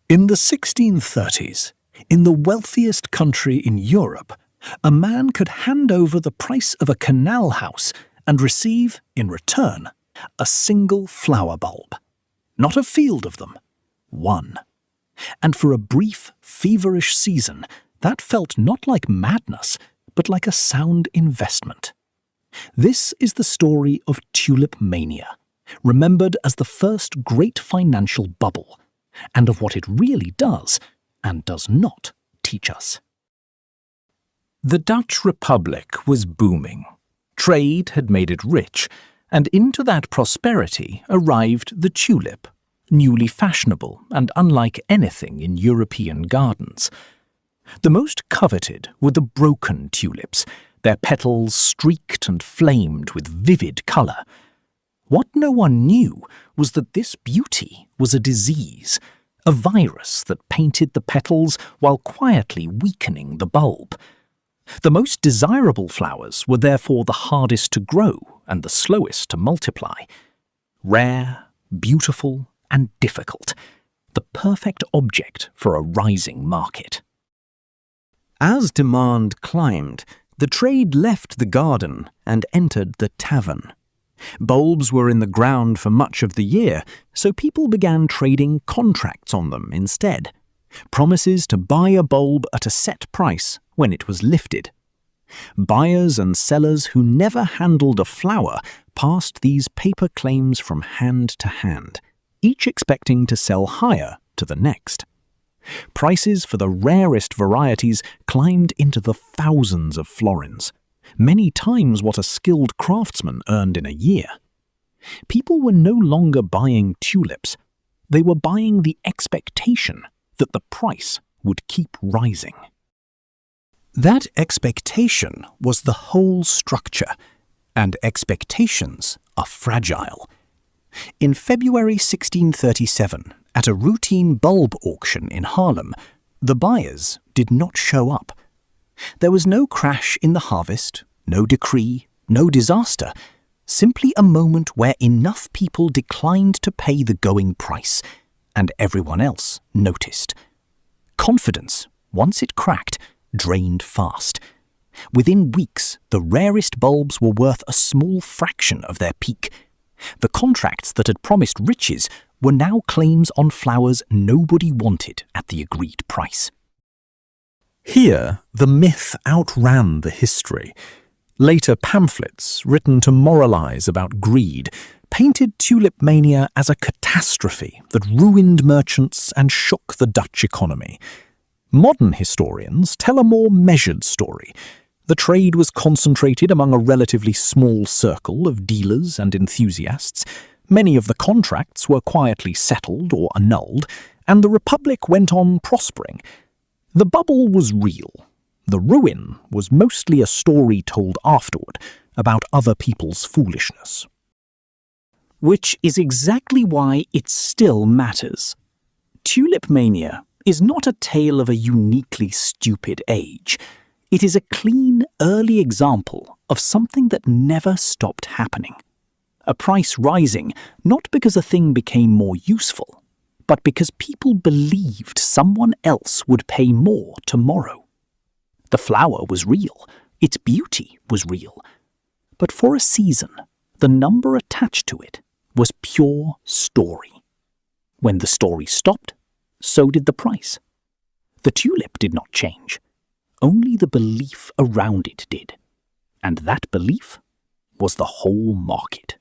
In the 1630s, in the wealthiest country in Europe, a man could hand over the price of a canal house and receive, in return, a single flower bulb. Not a field of them, one. And for a brief, feverish season, that felt not like madness, but like a sound investment. This is the story of Tulip Mania, remembered as the first great financial bubble, and of what it really does and does not teach us. The Dutch Republic was booming. Trade had made it rich, and into that prosperity arrived the tulip, newly fashionable and unlike anything in European gardens. The most coveted were the broken tulips, their petals streaked and flamed with vivid colour. What no one knew was that this beauty was a disease, a virus that painted the petals while quietly weakening the bulb. The most desirable flowers were therefore the hardest to grow and the slowest to multiply. Rare, beautiful, and difficult, the perfect object for a rising market. As demand climbed, the trade left the garden and entered the tavern. Bulbs were in the ground for much of the year, so people began trading contracts on them instead. Promises to buy a bulb at a set price when it was lifted. Buyers and sellers who never handled a flower passed these paper claims from hand to hand, each expecting to sell higher to the next. Prices for the rarest varieties climbed into the thousands of florins, many times what a skilled craftsman earned in a year. People were no longer buying tulips, they were buying the expectation that the price would keep rising. That expectation was the whole structure, and expectations are fragile. In February 1637, at a routine bulb auction in Harlem, the buyers did not show up. There was no crash in the harvest, no decree, no disaster, simply a moment where enough people declined to pay the going price, and everyone else noticed. Confidence, once it cracked, drained fast. Within weeks, the rarest bulbs were worth a small fraction of their peak. The contracts that had promised riches were now claims on flowers nobody wanted at the agreed price. Here, the myth outran the history. Later pamphlets, written to moralize about greed, painted Tulip Mania as a catastrophe that ruined merchants and shook the Dutch economy. Modern historians tell a more measured story. The trade was concentrated among a relatively small circle of dealers and enthusiasts. Many of the contracts were quietly settled or annulled, and the Republic went on prospering. The bubble was real. The ruin was mostly a story told afterward about other people's foolishness. Which is exactly why it still matters. Tulip Mania is not a tale of a uniquely stupid age. It is a clean, early example of something that never stopped happening. A price rising not because a thing became more useful, but because people believed someone else would pay more tomorrow. The flower was real, its beauty was real, but for a season, the number attached to it was pure story. When the story stopped, so did the price. The tulip did not change. Only the belief around it did. And that belief was the whole market.